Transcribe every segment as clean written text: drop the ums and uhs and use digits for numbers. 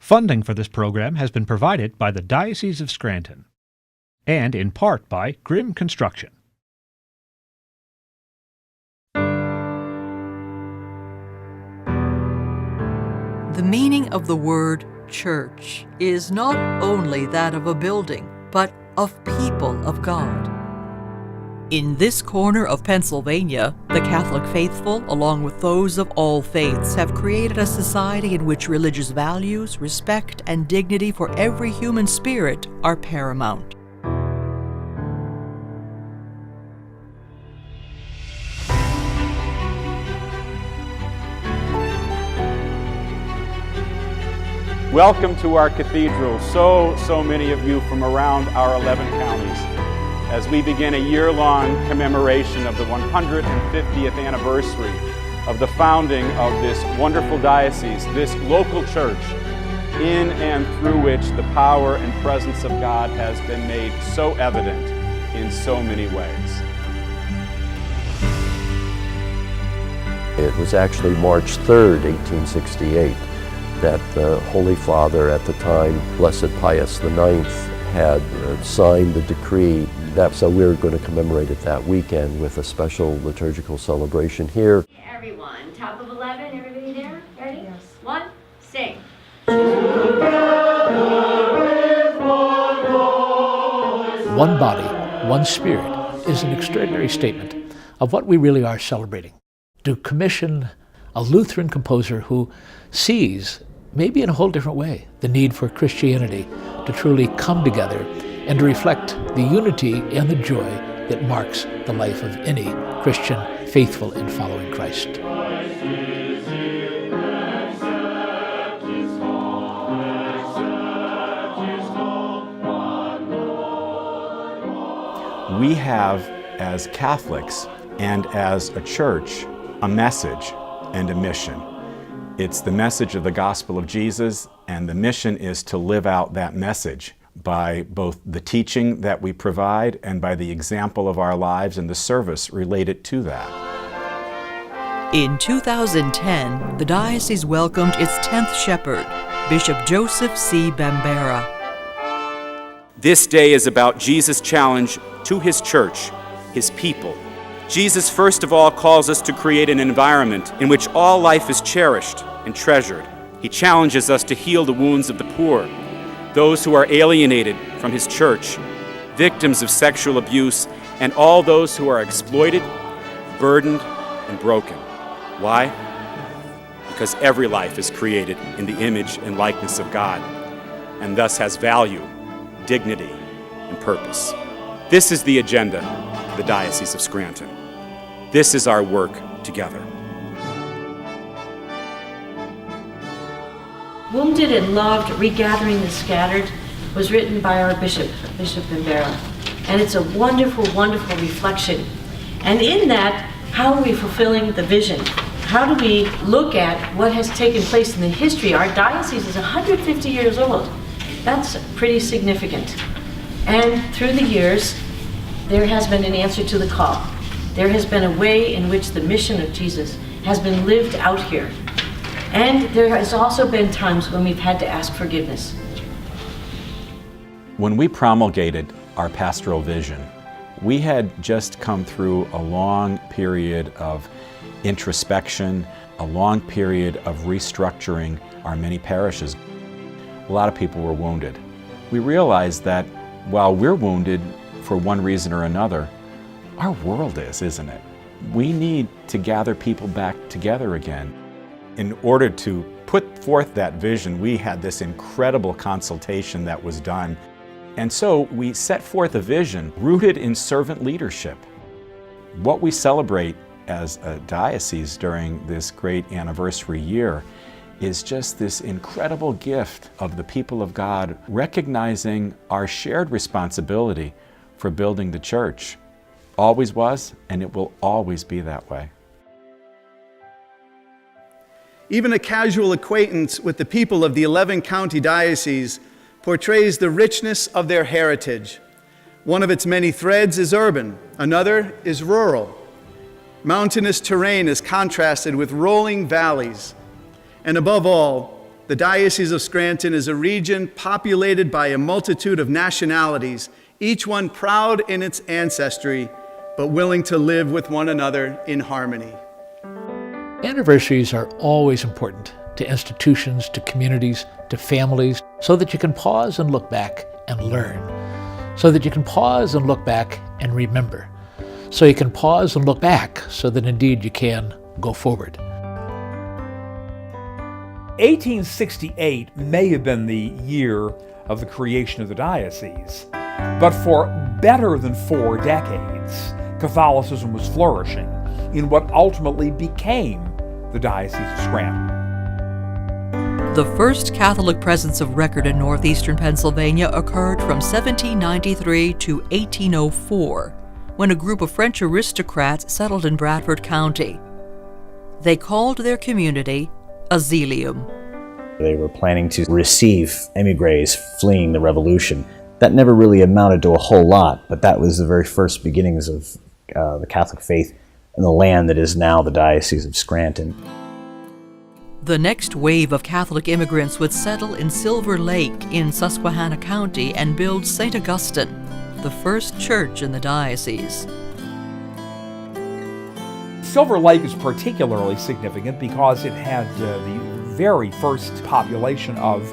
Funding for this program has been provided by the Diocese of Scranton, and in part by Grimm Construction. The meaning of the word church is not only that of a building, but of people of God. In this corner of Pennsylvania, the Catholic faithful, along with those of all faiths, have created a society in which religious values, respect, and dignity for every human spirit are paramount. Welcome to our cathedral, so many of you from around our 11 counties, as we begin a year-long commemoration of the 150th anniversary of the founding of this wonderful diocese, this local church, in and through which the power and presence of God has been made so evident in so many ways. It was actually March 3rd, 1868, that the Holy Father at the time, Blessed Pius IX, had signed the decree. So we're going to commemorate it that weekend with a special liturgical celebration here. Everyone, top of 11, everybody there? Ready? Yes. 1, sing. One body, one spirit is an extraordinary statement of what we really are celebrating. To commission a Lutheran composer who sees, maybe in a whole different way, the need for Christianity to truly come together and to reflect the unity and the joy that marks the life of any Christian faithful in following Christ. We have, as Catholics and as a church, a message and a mission. It's the message of the gospel of Jesus, and the mission is to live out that message by both the teaching that we provide and by the example of our lives and the service related to that. In 2010, the diocese welcomed its 10th shepherd, Bishop Joseph C. Bambera. This day is about Jesus' challenge to his church, his people. Jesus first of all calls us to create an environment in which all life is cherished and treasured. He challenges us to heal the wounds of the poor, those who are alienated from his church, victims of sexual abuse, and all those who are exploited, burdened, and broken. Why? Because every life is created in the image and likeness of God, and thus has value, dignity, and purpose. This is the agenda of the Diocese of Scranton. This is our work together. Wounded and Loved, Regathering the Scattered was written by our bishop, Bishop Bambera. And it's a wonderful, wonderful reflection. And in that, how are we fulfilling the vision? How do we look at what has taken place in the history? Our diocese is 150 years old. That's pretty significant. And through the years, there has been an answer to the call. There has been a way in which the mission of Jesus has been lived out here. And there has also been times when we've had to ask forgiveness. When we promulgated our pastoral vision, we had just come through a long period of introspection, a long period of restructuring our many parishes. A lot of people were wounded. We realized that while we're wounded for one reason or another, our world is, isn't it? We need to gather people back together again. In order to put forth that vision, we had this incredible consultation that was done. And so we set forth a vision rooted in servant leadership. What we celebrate as a diocese during this great anniversary year is just this incredible gift of the people of God recognizing our shared responsibility for building the church. Always was, and it will always be that way. Even a casual acquaintance with the people of the 11-county diocese portrays the richness of their heritage. One of its many threads is urban, another is rural. Mountainous terrain is contrasted with rolling valleys. And above all, the Diocese of Scranton is a region populated by a multitude of nationalities, each one proud in its ancestry, but willing to live with one another in harmony. Anniversaries are always important to institutions, to communities, to families, so that you can pause and look back and learn, so that you can pause and look back and remember, so you can pause and look back so that indeed you can go forward. 1868 may have been the year of the creation of the diocese, but for better than 4 decades, Catholicism was flourishing in what ultimately became the Diocese of Scranton. The first Catholic presence of record in northeastern Pennsylvania occurred from 1793 to 1804, when a group of French aristocrats settled in Bradford County. They called their community Asilium. They were planning to receive emigres fleeing the Revolution. That never really amounted to a whole lot, but that was the very first beginnings of the Catholic faith in the land that is now the Diocese of Scranton. The next wave of Catholic immigrants would settle in Silver Lake in Susquehanna County and build St. Augustine, the first church in the diocese. Silver Lake is particularly significant because it had the very first population of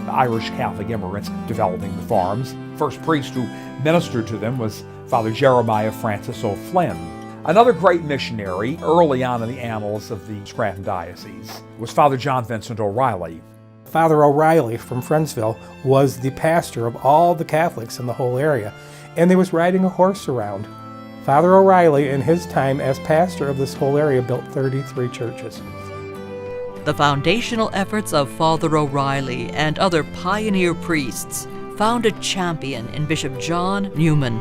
Irish Catholic immigrants developing the farms. First priest who ministered to them was Father Jeremiah Francis O'Flynn. Another great missionary early on in the annals of the Scranton Diocese was Father John Vincent O'Reilly. Father O'Reilly from Friendsville was the pastor of all the Catholics in the whole area, and they was riding a horse around. Father O'Reilly, in his time as pastor of this whole area, built 33 churches. The foundational efforts of Father O'Reilly and other pioneer priests found a champion in Bishop John Newman.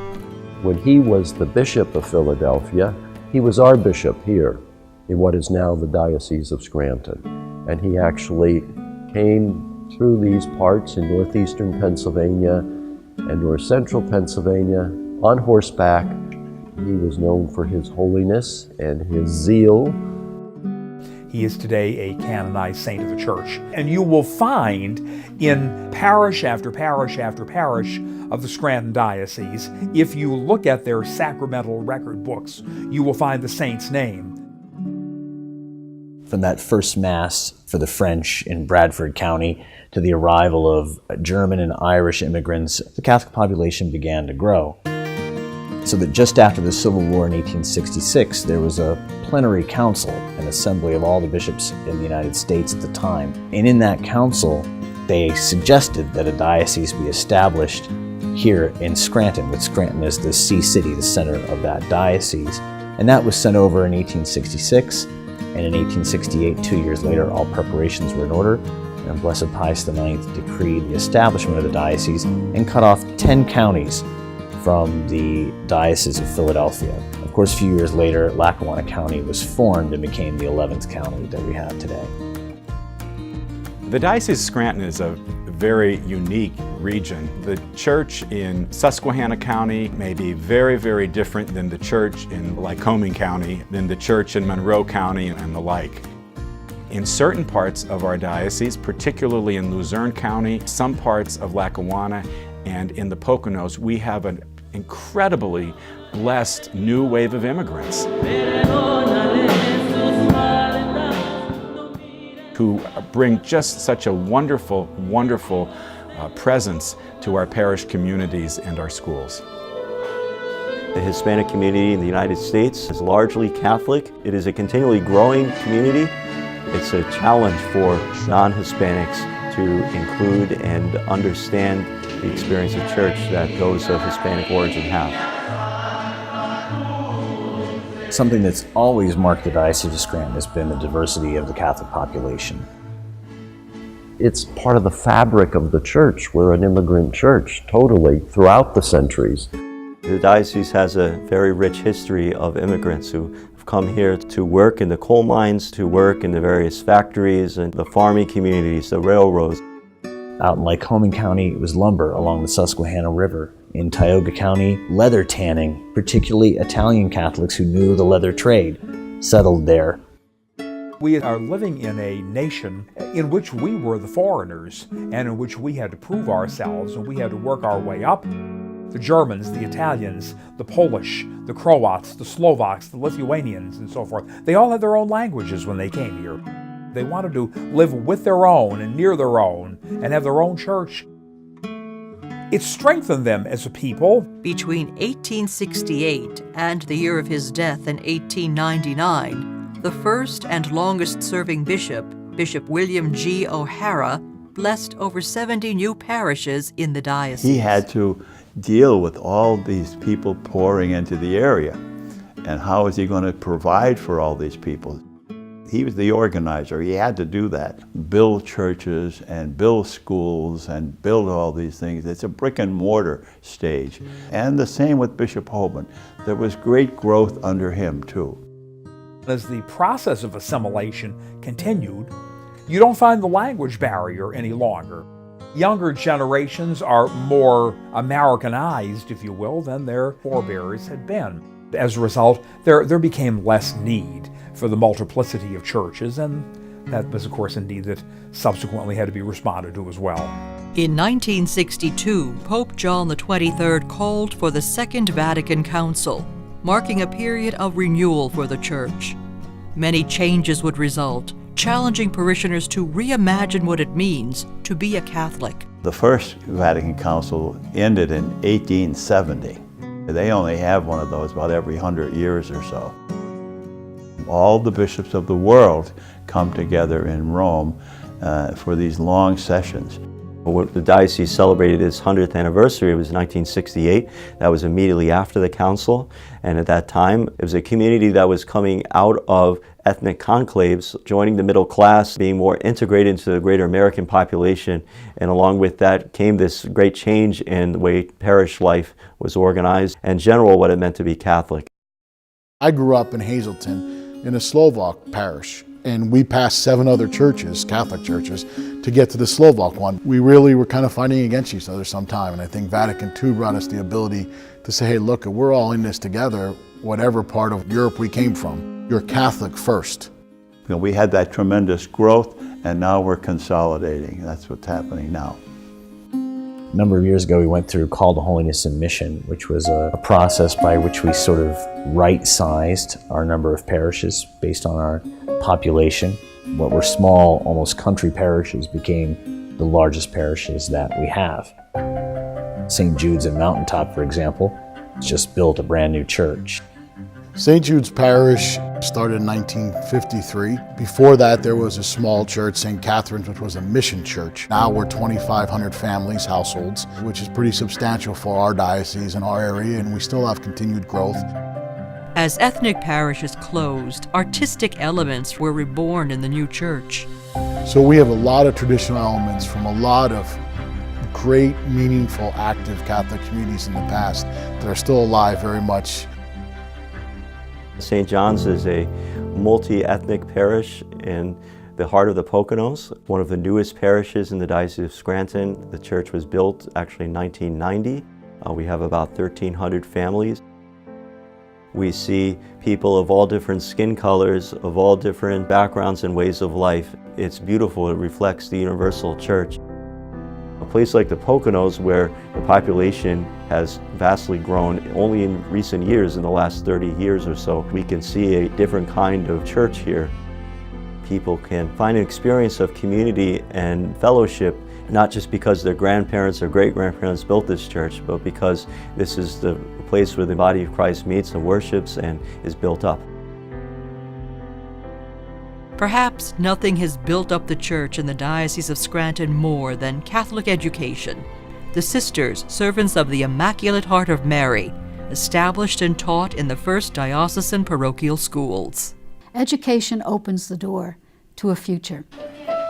When he was the Bishop of Philadelphia, he was our bishop here in what is now the Diocese of Scranton. And he actually came through these parts in northeastern Pennsylvania and north central Pennsylvania on horseback. He was known for his holiness and his zeal. He is today a canonized saint of the church. And you will find in parish after parish after parish of the Scranton Diocese, if you look at their sacramental record books, you will find the saint's name. From that first Mass for the French in Bradford County to the arrival of German and Irish immigrants, the Catholic population began to grow. So that just after the Civil War in 1866, there was a plenary council, an assembly of all the bishops in the United States at the time. And in that council, they suggested that a diocese be established here in Scranton, with Scranton as the see city, the center of that diocese. And that was sent over in 1866, and in 1868, 2 years later, all preparations were in order, and Blessed Pius IX decreed the establishment of the diocese and cut off 10 counties from the Diocese of Philadelphia. Of course, a few years later, Lackawanna County was formed and became the 11th county that we have today. The Diocese of Scranton is a very unique region. The church in Susquehanna County may be very, very different than the church in Lycoming County, than the church in Monroe County, and the like. In certain parts of our diocese, particularly in Luzerne County, some parts of Lackawanna, and in the Poconos, we have an incredibly blessed new wave of immigrants who bring just such a wonderful, wonderful presence to our parish communities and our schools. The Hispanic community in the United States is largely Catholic. It is a continually growing community. It's a challenge for non-Hispanics to include and understand the experience of church that those of Hispanic origin have. Something that's always marked the Diocese of Scranton has been the diversity of the Catholic population. It's part of the fabric of the church. We're an immigrant church, totally, throughout the centuries. The diocese has a very rich history of immigrants who have come here to work in the coal mines, to work in the various factories and the farming communities, the railroads. Out in Lycoming County, it was lumber along the Susquehanna River. In Tioga County, leather tanning, particularly Italian Catholics who knew the leather trade, settled there. We are living in a nation in which we were the foreigners and in which we had to prove ourselves and we had to work our way up. The Germans, the Italians, the Polish, the Croats, the Slovaks, the Lithuanians, and so forth, they all had their own languages when they came here. They wanted to live with their own and near their own and have their own church. It strengthened them as a people. Between 1868 and the year of his death in 1899, the first and longest-serving bishop, Bishop William G. O'Hara, blessed over 70 new parishes in the diocese. He had to deal with all these people pouring into the area. And how is he going to provide for all these people? He was the organizer. He had to do that. Build churches and build schools and build all these things. It's a brick and mortar stage. And the same with Bishop Holman. There was great growth under him too. As the process of assimilation continued, you don't find the language barrier any longer. Younger generations are more Americanized, if you will, than their forebears had been. As a result, there became less need for the multiplicity of churches, and that was, of course, a need that subsequently had to be responded to as well. In 1962, Pope John XXIII called for the Second Vatican Council, marking a period of renewal for the Church. Many changes would result, challenging parishioners to reimagine what it means to be a Catholic. The First Vatican Council ended in 1870. They only have one of those about every 100 years or so. All the bishops of the world come together in Rome for these long sessions. When the diocese celebrated its 100th anniversary, it was 1968. That was immediately after the council. And at that time, it was a community that was coming out of ethnic conclaves, joining the middle class, being more integrated into the greater American population. And along with that came this great change in the way parish life was organized, and in general, what it meant to be Catholic. I grew up in Hazleton in a Slovak parish, and we passed 7 other churches, Catholic churches, to get to the Slovak one. We really were kind of fighting against each other sometime, and I think Vatican II brought us the ability to say, hey, look, we're all in this together, whatever part of Europe we came from. You're Catholic first. You know, we had that tremendous growth, and now we're consolidating. That's what's happening now. A number of years ago, we went through Call to Holiness and Mission, which was a process by which we sort of right-sized our number of parishes based on our population. What were small, almost country parishes became the largest parishes that we have. St. Jude's in Mountaintop, for example, just built a brand new church. St. Jude's Parish started in 1953. Before that, there was a small church, St. Catherine's, which was a mission church. Now we're 2,500 families, households, which is pretty substantial for our diocese and our area, and we still have continued growth. As ethnic parishes closed, artistic elements were reborn in the new church. So we have a lot of traditional elements from a lot of great, meaningful, active Catholic communities in the past that are still alive very much. St. John's is a multi-ethnic parish in the heart of the Poconos, one of the newest parishes in the Diocese of Scranton. The church was built actually in 1990. We have about 1,300 families. We see people of all different skin colors, of all different backgrounds and ways of life. It's beautiful. It reflects the universal church. A place like the Poconos, where the population has vastly grown only in recent years, in the last 30 years or so, we can see a different kind of church here. People can find an experience of community and fellowship, not just because their grandparents or great-grandparents built this church, but because this is the place where the body of Christ meets and worships and is built up. Perhaps nothing has built up the church in the Diocese of Scranton more than Catholic education. The Sisters, servants of the Immaculate Heart of Mary, established and taught in the first diocesan parochial schools. Education opens the door to a future.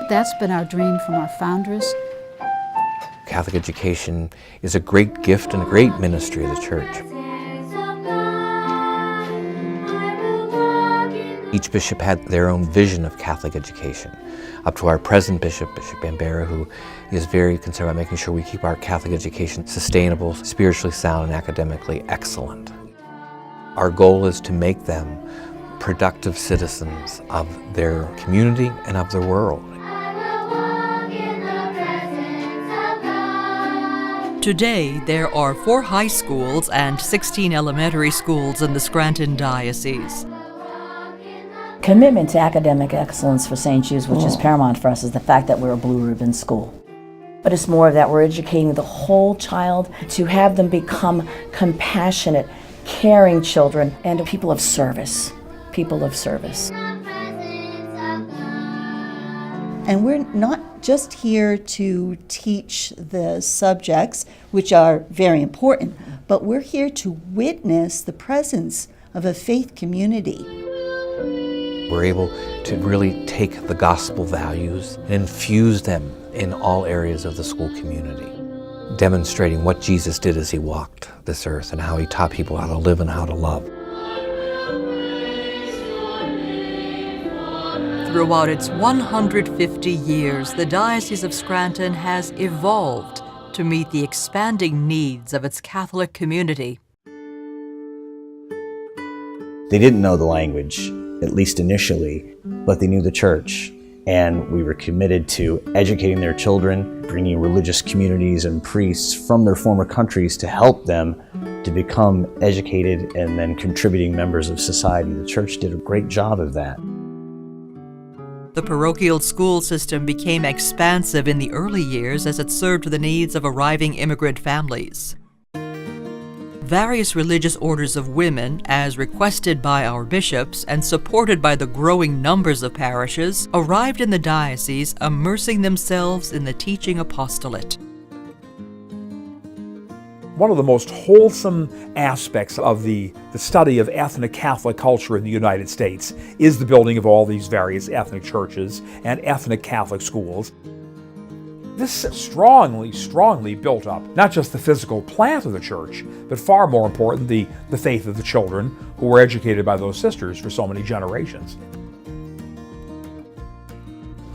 That's been our dream from our foundress. Catholic education is a great gift and a great ministry of the Church. Each bishop had their own vision of Catholic education, up to our present bishop, Bishop Bambera, who is very concerned about making sure we keep our Catholic education sustainable, spiritually sound, and academically excellent. Our goal is to make them productive citizens of their community and of their world. Today, there are 4 high schools and 16 elementary schools in the Scranton Diocese. Commitment to academic excellence for St. Jude's, which is paramount for us, is the fact that we're a blue ribbon school. But it's more of that we're educating the whole child to have them become compassionate, caring children and people of service. People of service. And we're not just here to teach the subjects, which are very important, but we're here to witness the presence of a faith community. We're able to really take the gospel values and infuse them in all areas of the school community, demonstrating what Jesus did as he walked this earth and how he taught people how to live and how to love. Throughout its 150 years, the Diocese of Scranton has evolved to meet the expanding needs of its Catholic community. They didn't know the language, at least initially, but they knew the church. And we were committed to educating their children, bringing religious communities and priests from their former countries to help them to become educated and then contributing members of society. The church did a great job of that. The parochial school system became expansive in the early years as it served the needs of arriving immigrant families. Various religious orders of women, as requested by our bishops and supported by the growing numbers of parishes, arrived in the diocese, immersing themselves in the teaching apostolate. One of the most wholesome aspects of the study of ethnic Catholic culture in the United States is the building of all these various ethnic churches and ethnic Catholic schools. This strongly built up not just the physical plant of the church, but far more important, the faith of the children who were educated by those sisters for so many generations.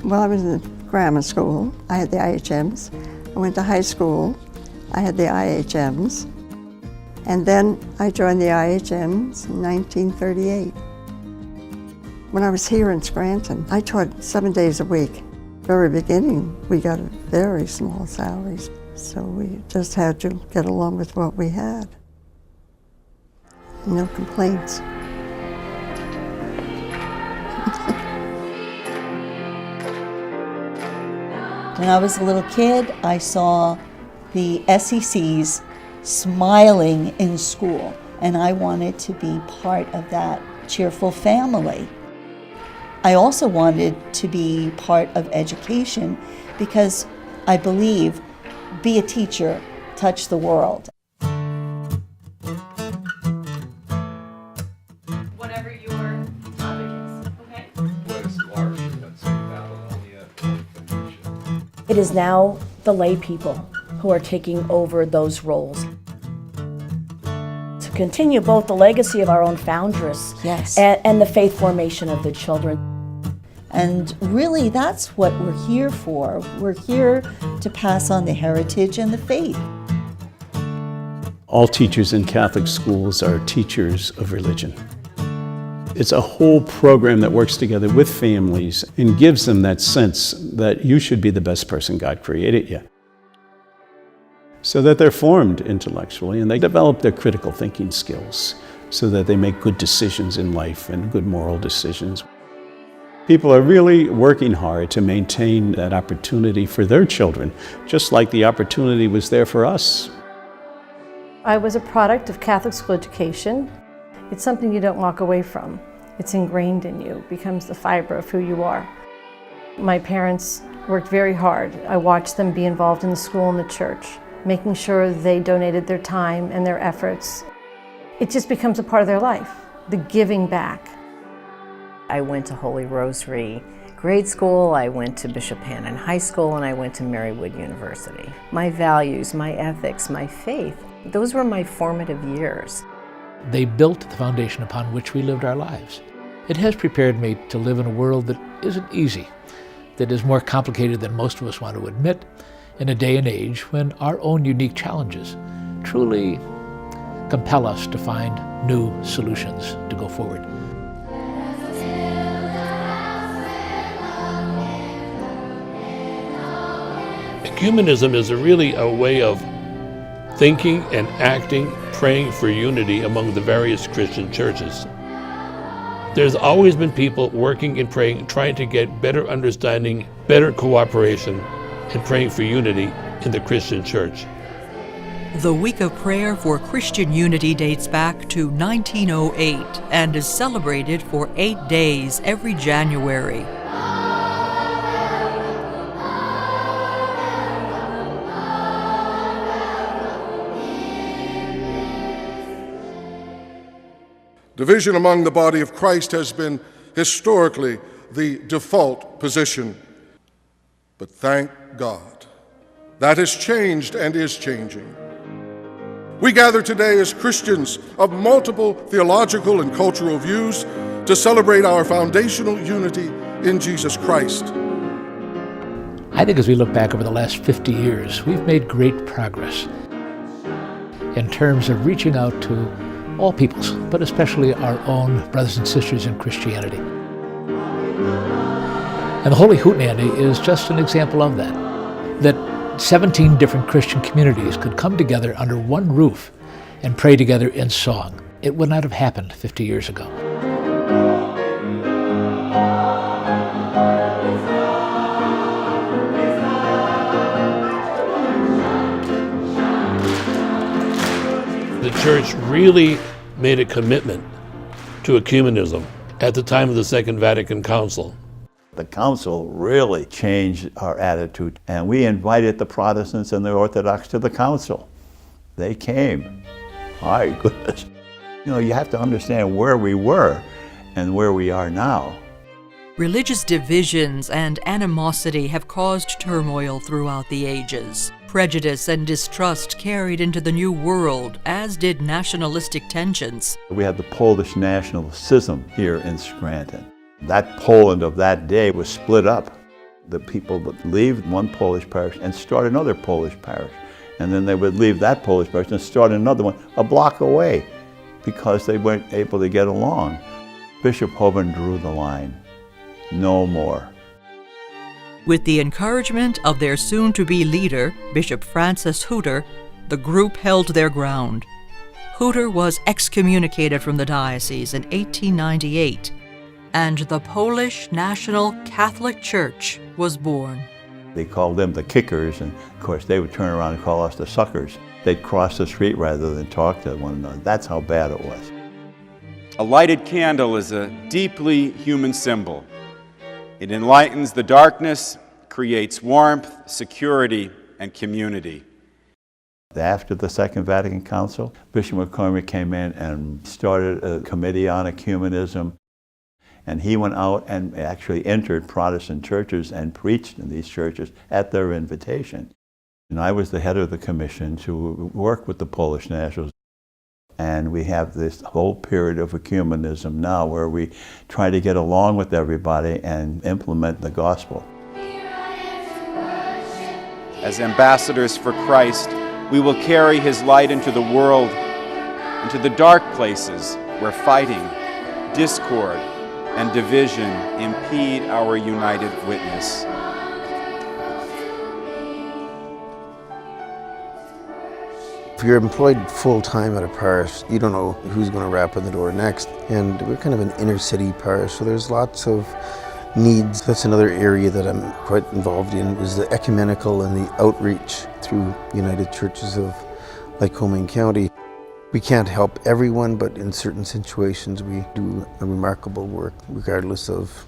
Well, I was in grammar school. I had the IHMs. I went to high school. I had the IHMs. And then I joined the IHMs in 1938. When I was here in Scranton, I taught 7 days a week. Very beginning, we got very small salaries, so we just had to get along with what we had. No complaints. When I was a little kid, I saw the SECs smiling in school, and I wanted to be part of that cheerful family. I also wanted to be part of education because I believe, be a teacher, touch the world. Whatever your topic is, okay? It is now the lay people who are taking over those roles. To continue both the legacy of our own foundress and the faith formation of the children. And really, that's what we're here for. We're here to pass on the heritage and the faith. All teachers in Catholic schools are teachers of religion. It's a whole program that works together with families and gives them that sense that you should be the best person God created you. So that they're formed intellectually and they develop their critical thinking skills so that they make good decisions in life and good moral decisions. People are really working hard to maintain that opportunity for their children, just like the opportunity was there for us. I was a product of Catholic school education. It's something you don't walk away from. It's ingrained in you, becomes the fiber of who you are. My parents worked very hard. I watched them be involved in the school and the church, making sure they donated their time and their efforts. It just becomes a part of their life, the giving back. I went to Holy Rosary grade school, I went to Bishop Hannon High School, and I went to Marywood University. My values, my ethics, my faith, those were my formative years. They built the foundation upon which we lived our lives. It has prepared me to live in a world that isn't easy, that is more complicated than most of us want to admit, in a day and age when our own unique challenges truly compel us to find new solutions to go forward. Ecumenism is really a way of thinking and acting, praying for unity among the various Christian churches. There's always been people working and praying, trying to get better understanding, better cooperation, and praying for unity in the Christian church. The Week of Prayer for Christian Unity dates back to 1908 and is celebrated for 8 days every January. Division among the body of Christ has been historically the default position. But thank God, that has changed and is changing. We gather today as Christians of multiple theological and cultural views to celebrate our foundational unity in Jesus Christ. I think as we look back over the last 50 years, we've made great progress in terms of reaching out to all peoples, but especially our own brothers and sisters in Christianity. And the Holy Hootenanny is just an example of that. That 17 different Christian communities could come together under one roof and pray together in song. It would not have happened 50 years ago. The church really made a commitment to ecumenism at the time of the Second Vatican Council. The council really changed our attitude, and we invited the Protestants and the Orthodox to the council. They came. My goodness. You know, you have to understand where we were and where we are now. Religious divisions and animosity have caused turmoil throughout the ages. Prejudice and distrust carried into the New World, as did nationalistic tensions. We had the Polish nationalism here in Scranton. That Poland of that day was split up. The people would leave one Polish parish and start another Polish parish. And then they would leave that Polish parish and start another one a block away because they weren't able to get along. Bishop Hoban drew the line. No more. With the encouragement of their soon-to-be leader, Bishop Francis Hutter, the group held their ground. Hutter was excommunicated from the diocese in 1898, and the Polish National Catholic Church was born. They called them the kickers, and of course they would turn around and call us the suckers. They'd cross the street rather than talk to one another. That's how bad it was. A lighted candle is a deeply human symbol. It enlightens the darkness, creates warmth, security, and community. After the Second Vatican Council, Bishop McCormick came in and started a committee on ecumenism. And he went out and actually entered Protestant churches and preached in these churches at their invitation. And I was the head of the commission to work with the Polish nationals. And we have this whole period of ecumenism now where we try to get along with everybody and implement the gospel. As ambassadors for Christ, we will carry His light into the world, into the dark places where fighting, discord, and division impede our united witness. If you're employed full-time at a parish, you don't know who's going to rap on the door next. And we're kind of an inner city parish, so there's lots of needs. That's another area that I'm quite involved in, is the ecumenical and the outreach through United Churches of Lycoming County. We can't help everyone, but in certain situations we do a remarkable work, regardless of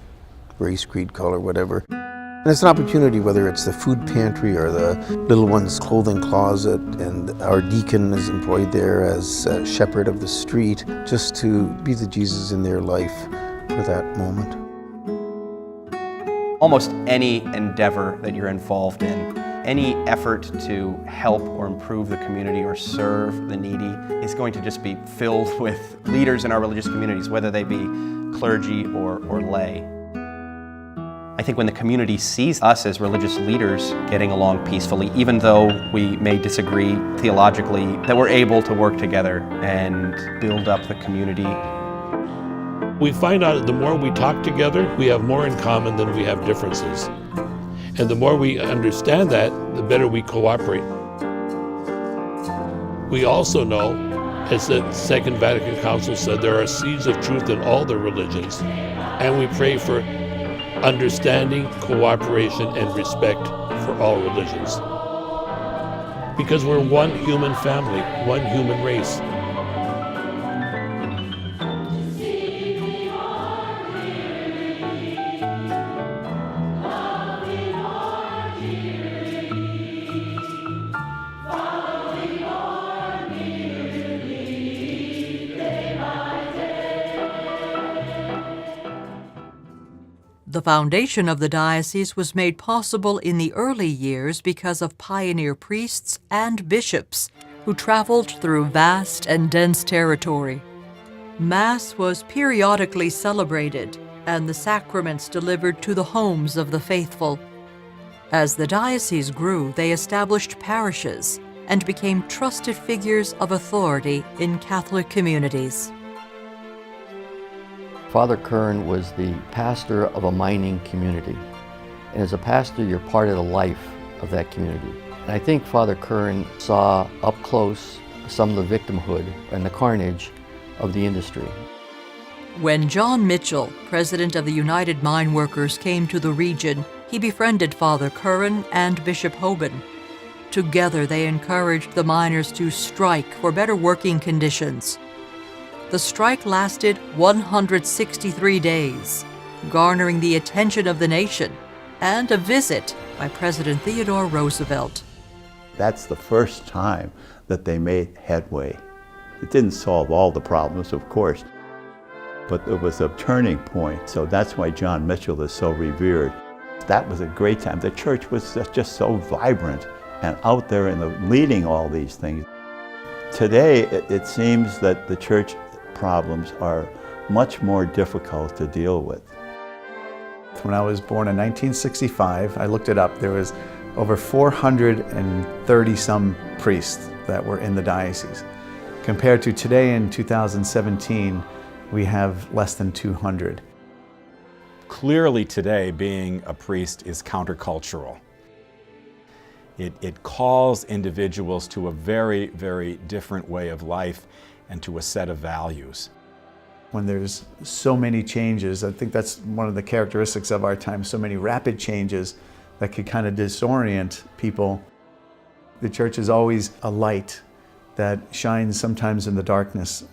race, creed, color, whatever. And it's an opportunity, whether it's the food pantry or the little one's clothing closet, and our deacon is employed there as a shepherd of the street, just to be the Jesus in their life for that moment. Almost any endeavor that you're involved in, any effort to help or improve the community or serve the needy is going to just be filled with leaders in our religious communities, whether they be clergy or lay. I think when the community sees us as religious leaders getting along peacefully, even though we may disagree theologically, that we're able to work together and build up the community. We find out that the more we talk together, we have more in common than we have differences. And the more we understand that, the better we cooperate. We also know, as the Second Vatican Council said, there are seeds of truth in all the religions, and we pray for understanding, cooperation, and respect for all religions. Because we're one human family, one human race. The foundation of the diocese was made possible in the early years because of pioneer priests and bishops who traveled through vast and dense territory. Mass was periodically celebrated and the sacraments delivered to the homes of the faithful. As the diocese grew, they established parishes and became trusted figures of authority in Catholic communities. Father Kern was the pastor of a mining community. And as a pastor, you're part of the life of that community. And I think Father Kern saw up close some of the victimhood and the carnage of the industry. When John Mitchell, president of the United Mine Workers, came to the region, he befriended Father Curran and Bishop Hoban. Together, they encouraged the miners to strike for better working conditions. The strike lasted 163 days, garnering the attention of the nation and a visit by President Theodore Roosevelt. That's the first time that they made headway. It didn't solve all the problems, of course, but it was a turning point. So that's why John Mitchell is so revered. That was a great time. The church was just so vibrant and out there in leading all these things. Today, it seems that the church problems are much more difficult to deal with. When I was born in 1965, I looked it up, there was over 430 some priests that were in the diocese. Compared to today in 2017, we have less than 200. Clearly today, being a priest is countercultural. It calls individuals to a very, very different way of life and to a set of values. When there's so many changes, I think that's one of the characteristics of our time, so many rapid changes that could kind of disorient people. The church is always a light that shines sometimes in the darkness.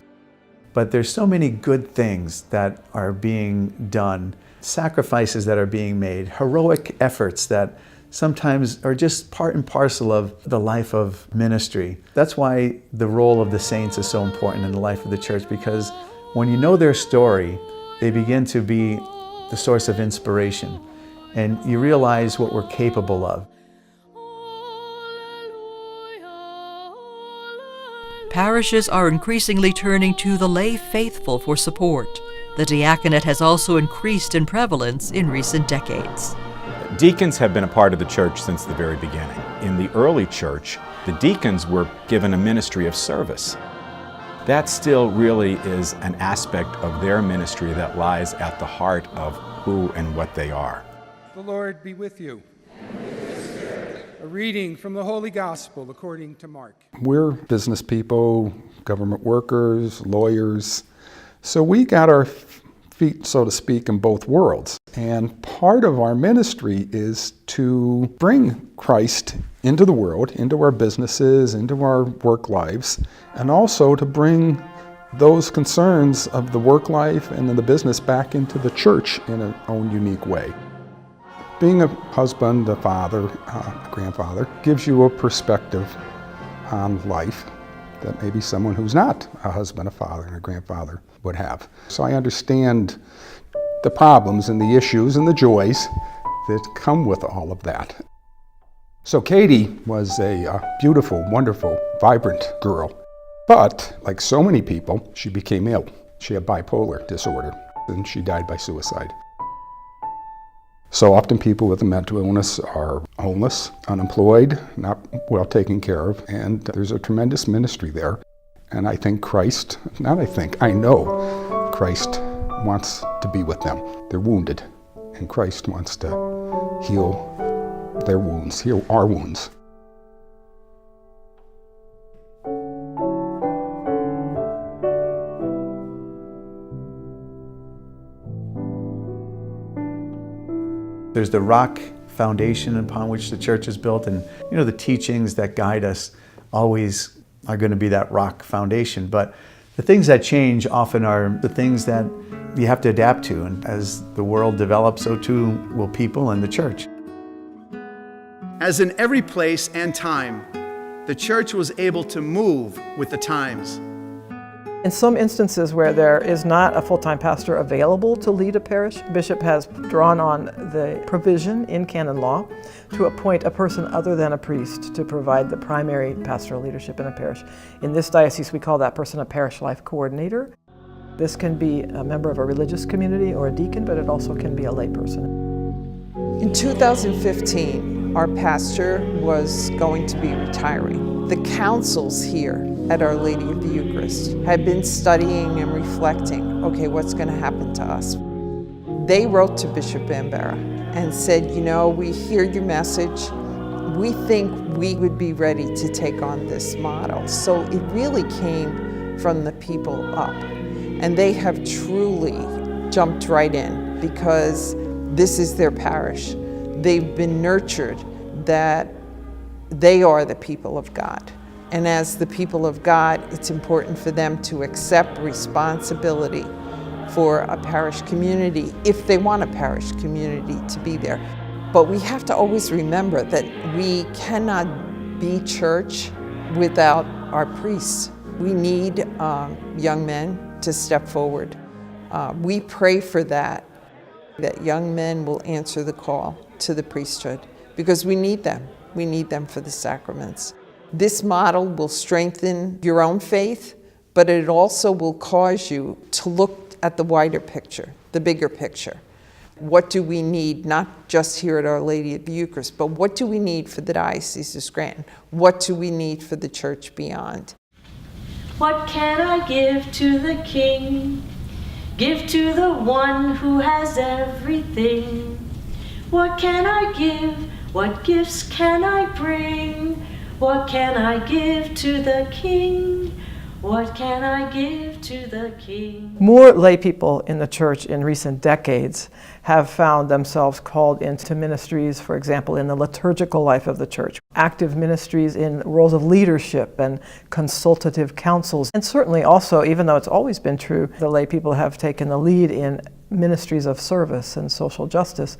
But there's so many good things that are being done, sacrifices that are being made, heroic efforts that sometimes are just part and parcel of the life of ministry. That's why the role of the saints is so important in the life of the church, because when you know their story, they begin to be the source of inspiration, and you realize what we're capable of. Parishes are increasingly turning to the lay faithful for support. The diaconate has also increased in prevalence in recent decades. Deacons have been a part of the church since the very beginning. In the early church, the deacons were given a ministry of service. That still really is an aspect of their ministry that lies at the heart of who and what they are. The Lord be with you. A reading from the Holy Gospel according to Mark. We're business people, government workers, lawyers, so we got our feet, so to speak, in both worlds. And part of our ministry is to bring Christ into the world, into our businesses, into our work lives, and also to bring those concerns of the work life and the business back into the church in our own unique way. Being a husband, a father, a grandfather, gives you a perspective on life that maybe someone who's not a husband, a father, and a grandfather would have. So I understand the problems and the issues and the joys that come with all of that. So Katie was a beautiful, wonderful, vibrant girl. But like so many people, she became ill. She had bipolar disorder, and she died by suicide. So often people with a mental illness are homeless, unemployed, not well taken care of, and there's a tremendous ministry there. And I think Christ, I know Christ wants to be with them. They're wounded, and Christ wants to heal their wounds, heal our wounds. There's the rock foundation upon which the church is built, and the teachings that guide us always are going to be that rock foundation. But the things that change often are the things that you have to adapt to, and as the world develops, so too will people and the church. As in every place and time, the church was able to move with the times. In some instances where there is not a full-time pastor available to lead a parish, Bishop has drawn on the provision in canon law to appoint a person other than a priest to provide the primary pastoral leadership in a parish. In this diocese, we call that person a parish life coordinator. This can be a member of a religious community or a deacon, but it also can be a layperson. In 2015, our pastor was going to be retiring. The councils here at Our Lady of the Eucharist had been studying and reflecting, okay, what's going to happen to us? They wrote to Bishop Bambera and said, we hear your message. We think we would be ready to take on this model. So it really came from the people up. And they have truly jumped right in because this is their parish. They've been nurtured that they are the people of God. And as the people of God, it's important for them to accept responsibility for a parish community if they want a parish community to be there. But we have to always remember that we cannot be church without our priests. We need young men to step forward. We pray for that young men will answer the call to the priesthood because we need them. We need them for the sacraments. This model will strengthen your own faith, but it also will cause you to look at the wider picture, the bigger picture. What do we need, not just here at Our Lady of the Eucharist, but what do we need for the Diocese of Scranton? What do we need for the church beyond? What can I give to the King? Give to the one who has everything. What can I give? What gifts can I bring? What can I give to the King? What can I give to the King? More lay people in the church in recent decades have found themselves called into ministries, for example, in the liturgical life of the church, active ministries in roles of leadership and consultative councils. And certainly also, even though it's always been true, the lay people have taken the lead in ministries of service and social justice.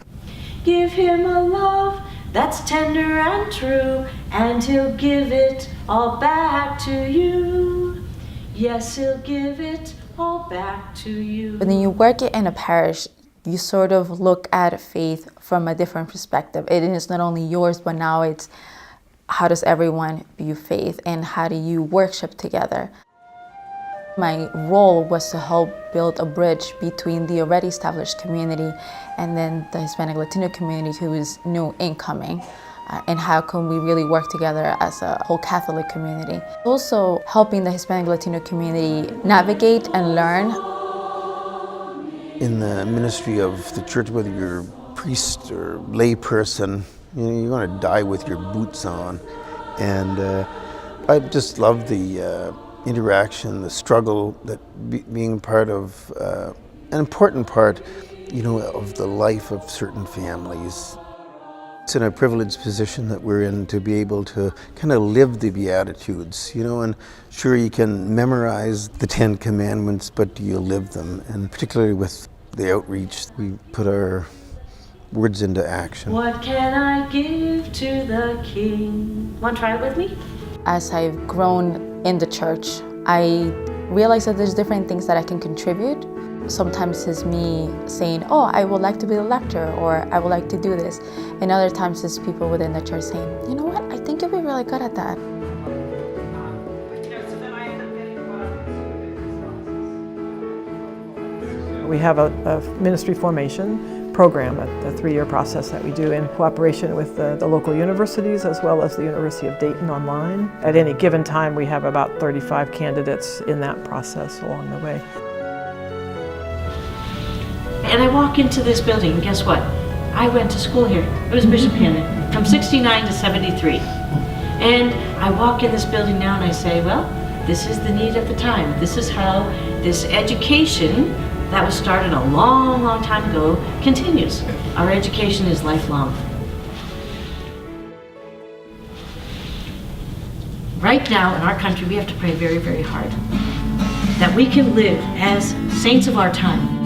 Give him a love that's tender and true, and he'll give it all back to you. Yes, he'll give it all back to you. When you work in a parish, you sort of look at faith from a different perspective. It is not only yours, but now it's how does everyone view faith and how do you worship together? My role was to help build a bridge between the already established community and then the Hispanic Latino community who is new incoming. And how can we really work together as a whole Catholic community. Also helping the Hispanic Latino community navigate and learn. In the ministry of the church, whether you're a priest or lay person, you're going to die with your boots on. And I just love the interaction, the struggle, that being part of an important part, of the life of certain families. It's in a privileged position that we're in to be able to kind of live the Beatitudes, and sure you can memorize the 10 Commandments, but do you live them? And particularly with the outreach, we put our words into action. What can I give to the King? Want to try it with me? As I've grown in the church, I realize that there's different things that I can contribute. Sometimes it's me saying, oh, I would like to be a lecturer, or I would like to do this. And other times it's people within the church saying, you know what, I think you'll be really good at that. We have a ministry formation program, a 3-year process that we do in cooperation with the local universities as well as the University of Dayton online. At any given time, we have about 35 candidates in that process along the way. And I walk into this building, and guess what? I went to school here. It was Bishop Hannon, from 69 to 73. And I walk in this building now and I say, well, this is the need of the time. This is how this education that was started a long, long time ago continues. Our education is lifelong. Right now in our country, we have to pray very, very hard that we can live as saints of our time.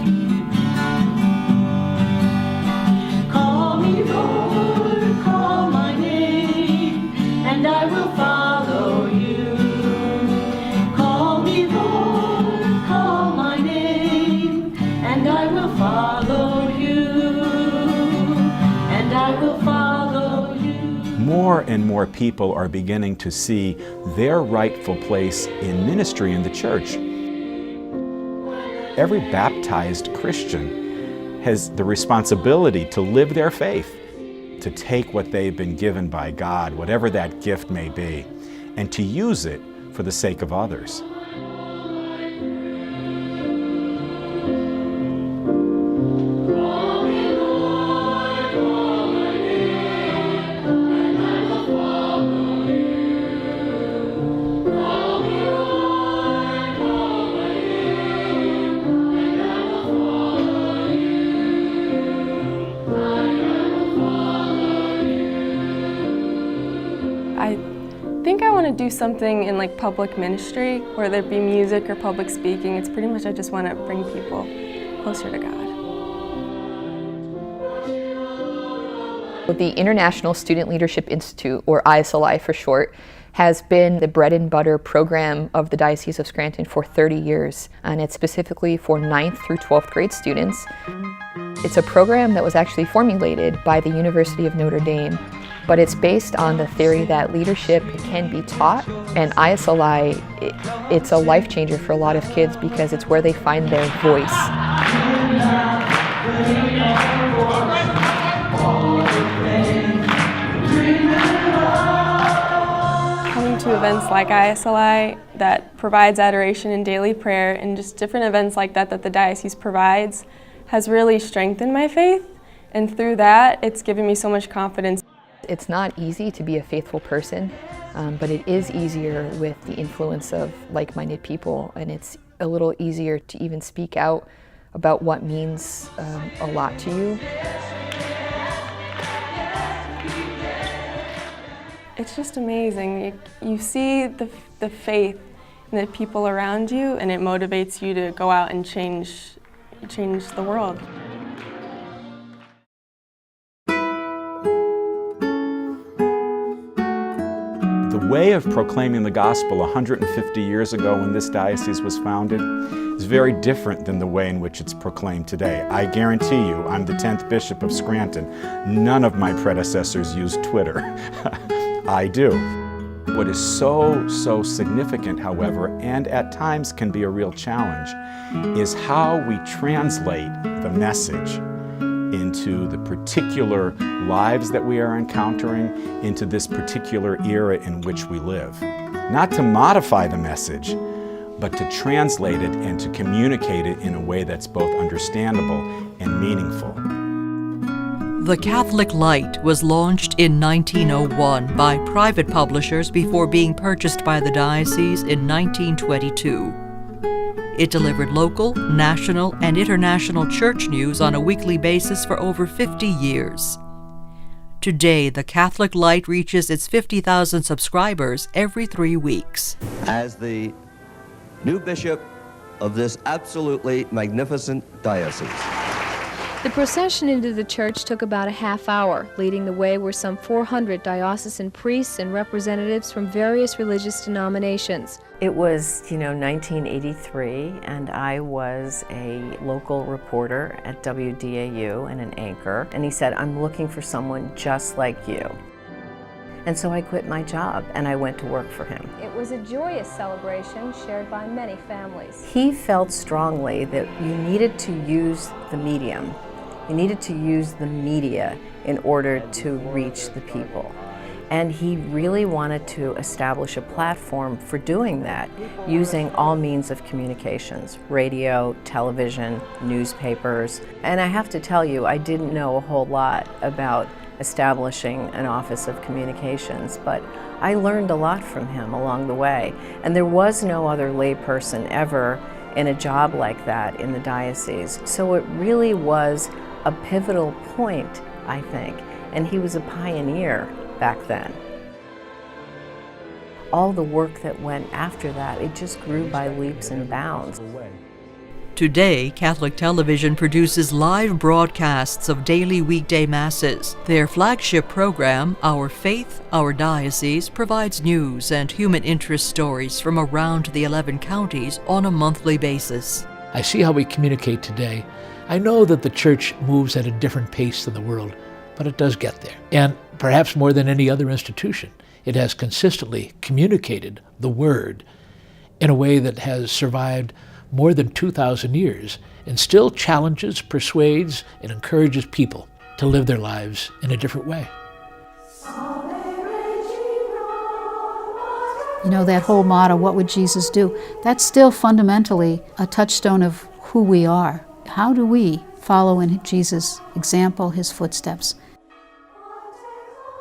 Call me, Lord, call my name, and I will follow you. Call me, Lord, call my name, and I will follow you, and I will follow you. More and more people are beginning to see their rightful place in ministry in the church. Every baptized Christian has the responsibility to live their faith, to take what they've been given by God, whatever that gift may be, and to use it for the sake of others. I think I want to do something in like public ministry, whether it be music or public speaking. It's pretty much I just want to bring people closer to God. The International Student Leadership Institute, or ISLI for short, has been the bread and butter program of the Diocese of Scranton for 30 years, and it's specifically for 9th through 12th grade students. It's a program that was actually formulated by the University of Notre Dame, but it's based on the theory that leadership can be taught, and ISLI, it's a life changer for a lot of kids because it's where they find their voice. Coming to events like ISLI that provides adoration and daily prayer and just different events like that the diocese provides has really strengthened my faith, and through that it's given me so much confidence. It's not easy to be a faithful person, but it is easier with the influence of like-minded people, and it's a little easier to even speak out about what means a lot to you. It's just amazing. You see the faith in the people around you, and it motivates you to go out and change the world. The way of proclaiming the gospel 150 years ago when this diocese was founded is very different than the way in which it's proclaimed today. I guarantee you, I'm the 10th Bishop of Scranton. None of my predecessors used Twitter. I do. What is so significant, however, and at times can be a real challenge, is how we translate the message into the particular lives that we are encountering, into this particular era in which we live. Not to modify the message, but to translate it and to communicate it in a way that's both understandable and meaningful. The Catholic Light was launched in 1901 by private publishers before being purchased by the diocese in 1922. It delivered local, national, and international church news on a weekly basis for over 50 years. Today, the Catholic Light reaches its 50,000 subscribers every 3 weeks. As the new bishop of this absolutely magnificent diocese, the procession into the church took about a half hour. Leading the way were some 400 diocesan priests and representatives from various religious denominations. It was, 1983, and I was a local reporter at WDAU and an anchor, and he said, "I'm looking for someone just like you." And so I quit my job and I went to work for him. It was a joyous celebration shared by many families. He felt strongly that you needed to use the medium. You needed to use the media in order to reach the people. And he really wanted to establish a platform for doing that, using all means of communications, radio, television, newspapers. And I have to tell you, I didn't know a whole lot about establishing an office of communications, but I learned a lot from him along the way. And there was no other layperson ever in a job like that in the diocese. So it really was a pivotal point, I think, and he was a pioneer back then. All the work that went after that, it just grew by leaps and bounds. Today, Catholic Television produces live broadcasts of daily weekday masses. Their flagship program, Our Faith, Our Diocese, provides news and human interest stories from around the 11 counties on a monthly basis. I see how we communicate today. I know that the Church moves at a different pace than the world, but it does get there. And perhaps more than any other institution, it has consistently communicated the Word in a way that has survived more than 2,000 years and still challenges, persuades, and encourages people to live their lives in a different way. You know, that whole motto, what would Jesus do? That's still fundamentally a touchstone of who we are. How do we follow in Jesus' example, his footsteps?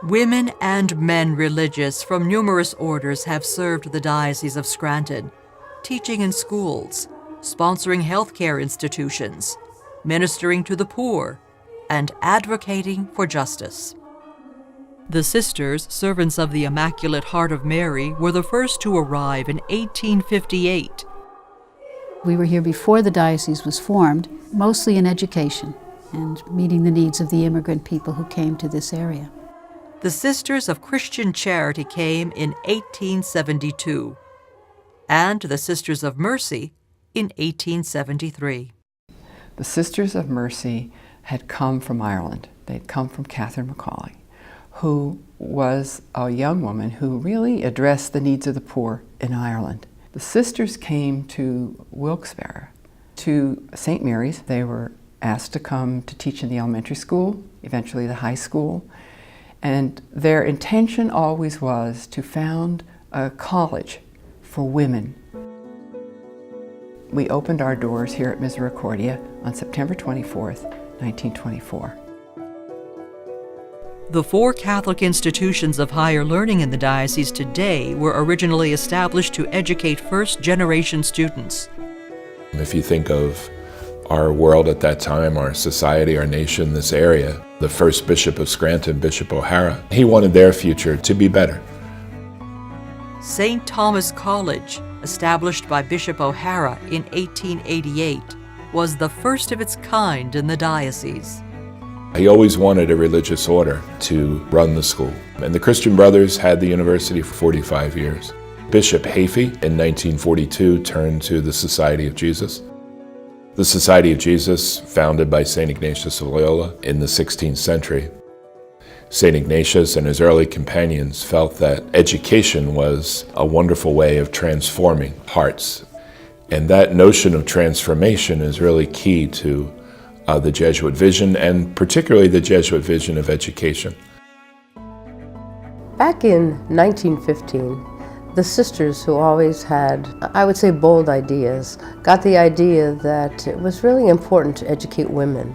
Women and men religious from numerous orders have served the Diocese of Scranton, teaching in schools, sponsoring healthcare institutions, ministering to the poor, and advocating for justice. The Sisters, servants of the Immaculate Heart of Mary, were the first to arrive in 1858. We were here before the diocese was formed, mostly in education and meeting the needs of the immigrant people who came to this area. The Sisters of Christian Charity came in 1872, and the Sisters of Mercy in 1873. The Sisters of Mercy had come from Ireland. They'd come from Catherine Macaulay, who was a young woman who really addressed the needs of the poor in Ireland. The sisters came to Wilkes-Barre, to St. Mary's. They were asked to come to teach in the elementary school, eventually the high school, and their intention always was to found a college for women. We opened our doors here at Misericordia on September 24th, 1924. The 4 Catholic institutions of higher learning in the diocese today were originally established to educate first-generation students. If you think of our world at that time, our society, our nation, this area, the first Bishop of Scranton, Bishop O'Hara, he wanted their future to be better. St. Thomas College, established by Bishop O'Hara in 1888, was the first of its kind in the diocese. He always wanted a religious order to run the school. And the Christian Brothers had the university for 45 years. Bishop Hafey in 1942 turned to the Society of Jesus. The Society of Jesus, founded by St. Ignatius of Loyola in the 16th century. St. Ignatius and his early companions felt that education was a wonderful way of transforming hearts. And that notion of transformation is really key to the Jesuit vision, and particularly the Jesuit vision of education. Back in 1915, the sisters, who always had, I would say, bold ideas, got the idea that it was really important to educate women.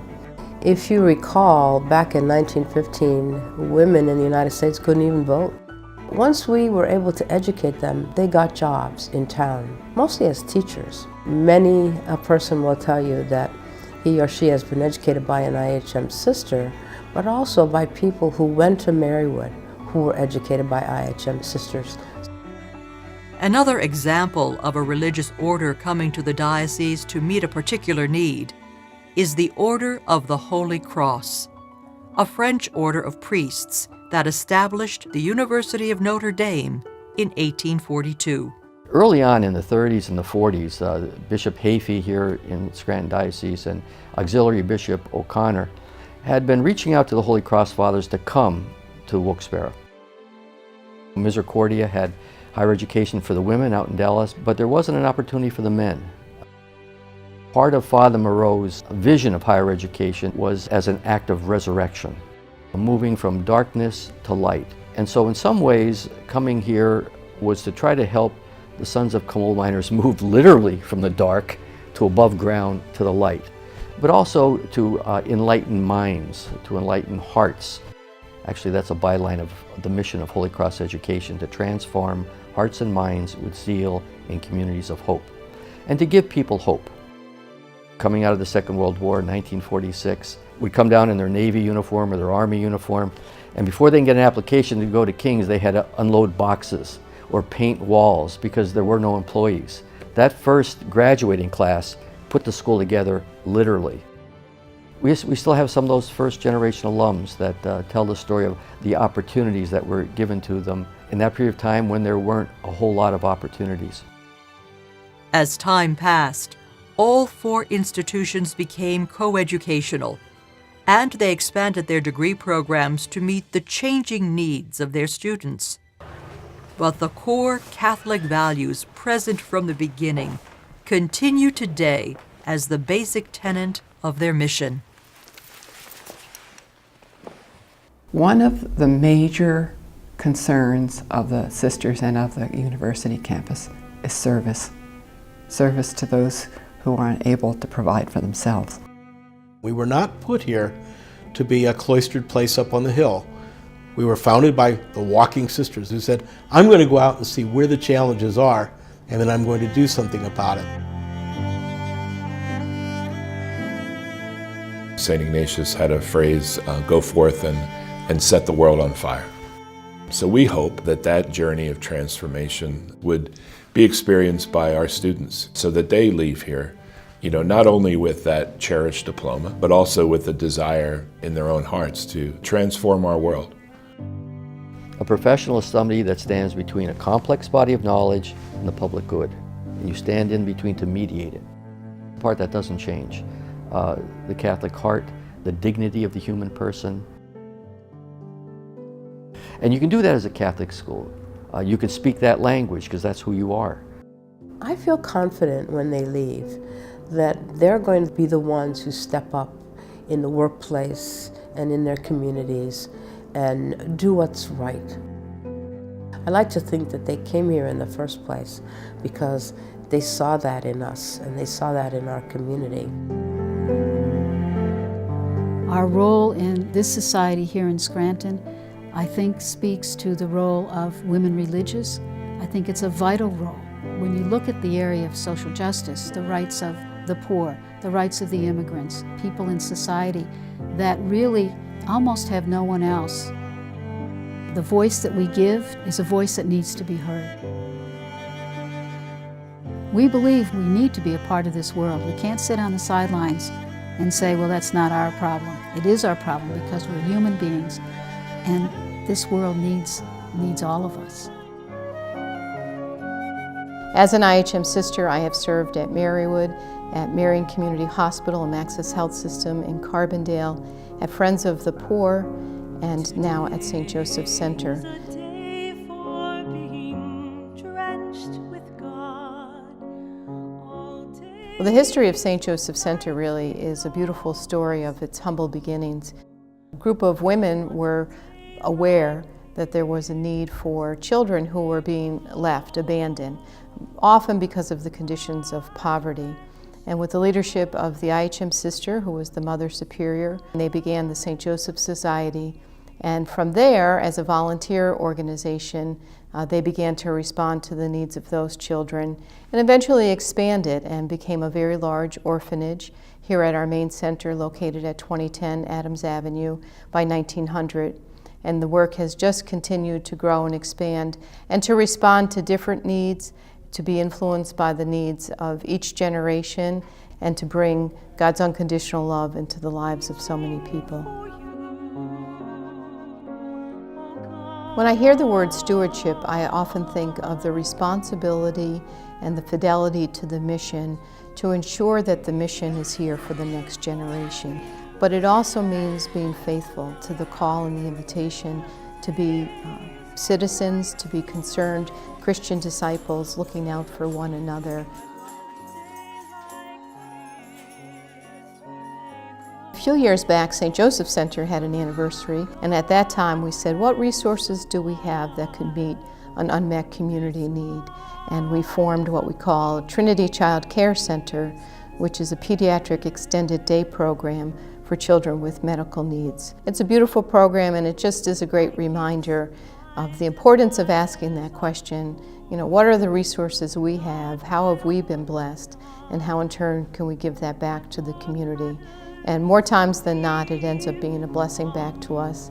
If you recall, back in 1915, women in the United States couldn't even vote. Once we were able to educate them, they got jobs in town, mostly as teachers. Many a person will tell you that he or she has been educated by an IHM sister, but also by people who went to Marywood, who were educated by IHM sisters. Another example of a religious order coming to the diocese to meet a particular need is the Order of the Holy Cross, a French order of priests that established the University of Notre Dame in 1842. Early on in the 30s and the 40s, Bishop Hafey here in Scranton Diocese and Auxiliary Bishop O'Connor had been reaching out to the Holy Cross Fathers to come to Wilkes-Barre. Misericordia had higher education for the women out in Dallas, but there wasn't an opportunity for the men. Part of Father Moreau's vision of higher education was as an act of resurrection, moving from darkness to light. And so in some ways, coming here was to try to help the sons of coal miners move literally from the dark to above ground to the light, but also to enlighten minds, to enlighten hearts. Actually, that's a byline of the mission of Holy Cross Education, to transform hearts and minds with zeal in communities of hope, and to give people hope. Coming out of the Second World War in 1946, would come down in their Navy uniform or their Army uniform, and before they can get an application to go to King's, they had to unload boxes or paint walls because there were no employees. That first graduating class put the school together literally. We still have some of those first generation alums that tell the story of the opportunities that were given to them in that period of time when there weren't a whole lot of opportunities. As time passed, all 4 institutions became coeducational, and they expanded their degree programs to meet the changing needs of their students. But the core Catholic values present from the beginning continue today as the basic tenet of their mission. One of the major concerns of the sisters and of the university campus is service. Service to those who aren't able to provide for themselves. We were not put here to be a cloistered place up on the hill. We were founded by the walking sisters who said, I'm going to go out and see where the challenges are, and then I'm going to do something about it. St. Ignatius had a phrase, go forth and set the world on fire. So we hope that that journey of transformation would be experienced by our students so that they leave here, not only with that cherished diploma, but also with the desire in their own hearts to transform our world. A professional is somebody that stands between a complex body of knowledge and the public good. And you stand in between to mediate it. The part that doesn't change. The Catholic heart, the dignity of the human person. And you can do that as a Catholic school. You can speak that language because that's who you are. I feel confident when they leave that they're going to be the ones who step up in the workplace and in their communities and do what's right. I like to think that they came here in the first place because they saw that in us and they saw that in our community. Our role in this society here in Scranton, I think, speaks to the role of women religious. I think it's a vital role. When you look at the area of social justice, the rights of the poor, the rights of the immigrants, people in society that really almost have no one else, the voice that we give is a voice that needs to be heard. We believe we need to be a part of this world. We can't sit on the sidelines and say, well, that's not our problem. It is our problem because we're human beings, and this world needs all of us. As an IHM sister, I have served at Marywood, at Marion Community Hospital and Access Health System in Carbondale, at Friends of the Poor, and now at St. Joseph's Center. Well, the history of St. Joseph's Center really is a beautiful story of its humble beginnings. A group of women were aware that there was a need for children who were being left, abandoned, often because of the conditions of poverty. And with the leadership of the IHM sister, who was the Mother Superior, they began the St. Joseph Society. And from there, as a volunteer organization, they began to respond to the needs of those children and eventually expanded and became a very large orphanage here at our main center located at 2010 Adams Avenue by 1900. And the work has just continued to grow and expand and to respond to different needs, to be influenced by the needs of each generation, and to bring God's unconditional love into the lives of so many people. When I hear the word stewardship, I often think of the responsibility and the fidelity to the mission to ensure that the mission is here for the next generation. But it also means being faithful to the call and the invitation to be citizens, to be concerned Christian disciples, looking out for one another. few years back, St. Joseph Center had an anniversary, and at that time we said, what resources do we have that could meet an unmet community need? And we formed what we call Trinity Child Care Center, which is a pediatric extended day program for children with medical needs. It's a beautiful program, and it just is a great reminder of the importance of asking that question, what are the resources we have, how have we been blessed, and how in turn can we give that back to the community? And more times than not, it ends up being a blessing back to us.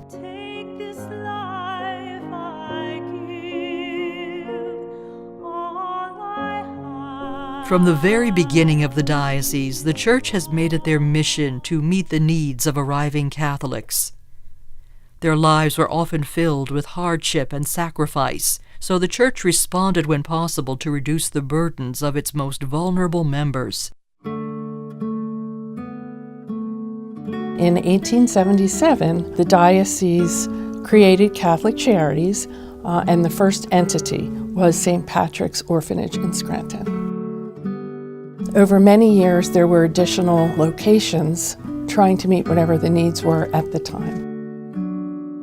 From the very beginning of the diocese, the Church has made it their mission to meet the needs of arriving Catholics. Their lives were often filled with hardship and sacrifice, so the Church responded when possible to reduce the burdens of its most vulnerable members. In 1877, the diocese created Catholic Charities, and the first entity was St. Patrick's Orphanage in Scranton. Over many years, there were additional locations trying to meet whatever the needs were at the time.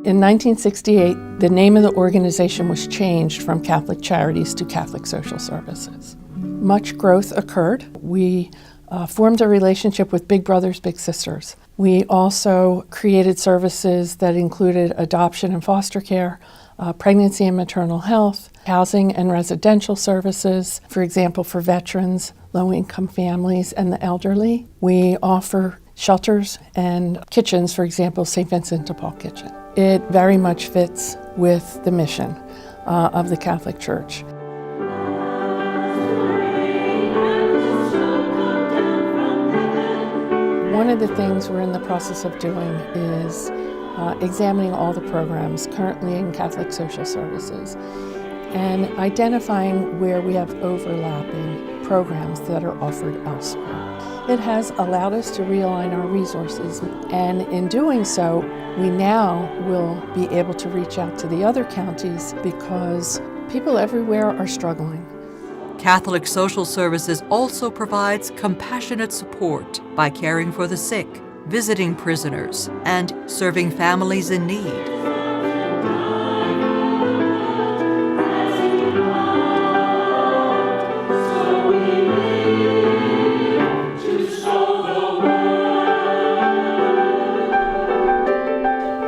In 1968, the name of the organization was changed from Catholic Charities to Catholic Social Services. Much growth occurred. We formed a relationship with Big Brothers Big Sisters. We also created services that included adoption and foster care, pregnancy and maternal health, housing and residential services, for example, for veterans, low-income families, and the elderly. We offer shelters and kitchens, for example, St. Vincent de Paul Kitchen. It very much fits with the mission of the Catholic Church. One of the things we're in the process of doing is examining all the programs currently in Catholic Social Services and identifying where we have overlapping programs that are offered elsewhere. It has allowed us to realign our resources, and in doing so, we now will be able to reach out to the other counties because people everywhere are struggling. Catholic Social Services also provides compassionate support by caring for the sick, visiting prisoners, and serving families in need.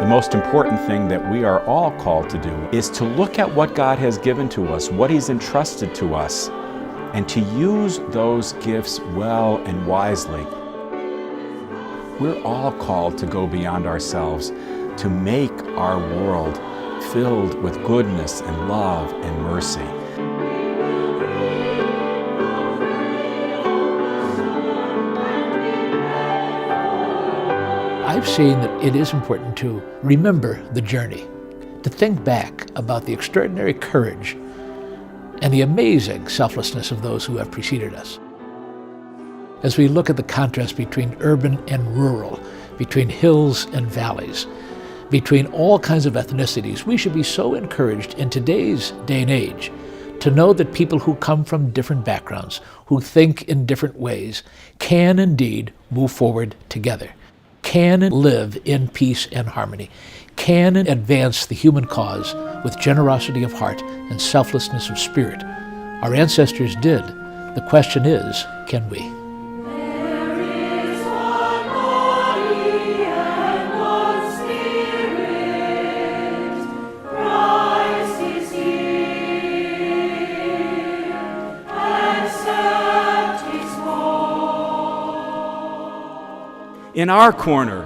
The most important thing that we are all called to do is to look at what God has given to us, what He's entrusted to us, and to use those gifts well and wisely. We're all called to go beyond ourselves, to make our world filled with goodness and love and mercy. I've seen that it is important to remember the journey, to think back about the extraordinary courage and the amazing selflessness of those who have preceded us. As we look at the contrast between urban and rural, between hills and valleys, between all kinds of ethnicities, we should be so encouraged in today's day and age to know that people who come from different backgrounds, who think in different ways, can indeed move forward together, can live in peace and harmony, can advance the human cause with generosity of heart and selflessness of spirit. Our ancestors did. The question is, can we? In our corner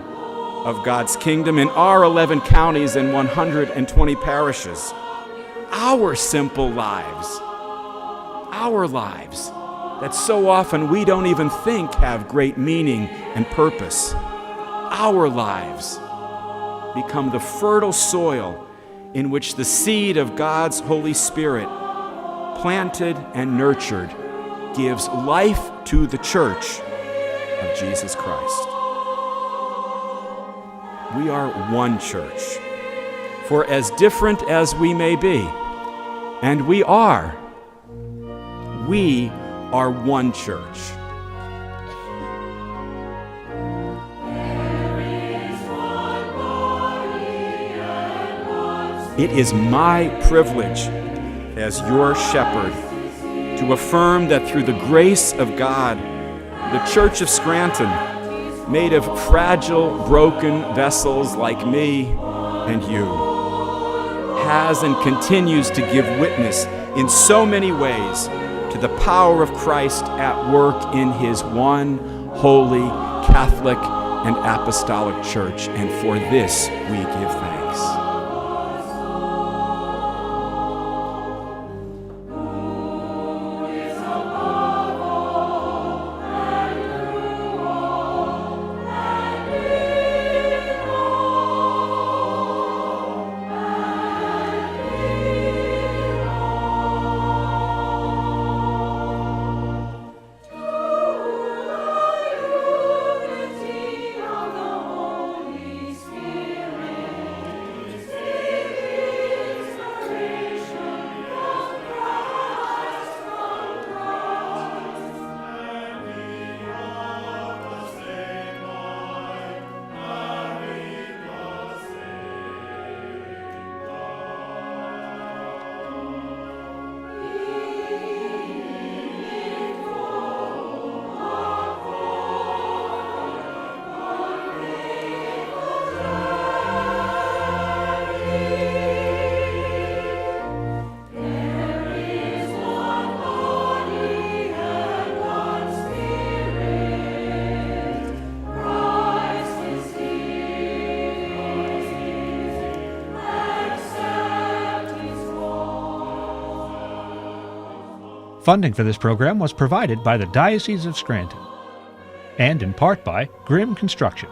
of God's kingdom, in our 11 counties and 120 parishes, our simple lives, our lives that so often we don't even think have great meaning and purpose, our lives become the fertile soil in which the seed of God's Holy Spirit, planted and nurtured, gives life to the Church of Jesus Christ. We are one church. For as different as we may be, and we are one church. It is my privilege as your shepherd to affirm that through the grace of God, the Church of Scranton, made of fragile, broken vessels like me and you, has and continues to give witness in so many ways to the power of Christ at work in his one holy, Catholic, and apostolic church. And for this we give thanks. Funding for this program was provided by the Diocese of Scranton and in part by Grimm Construction.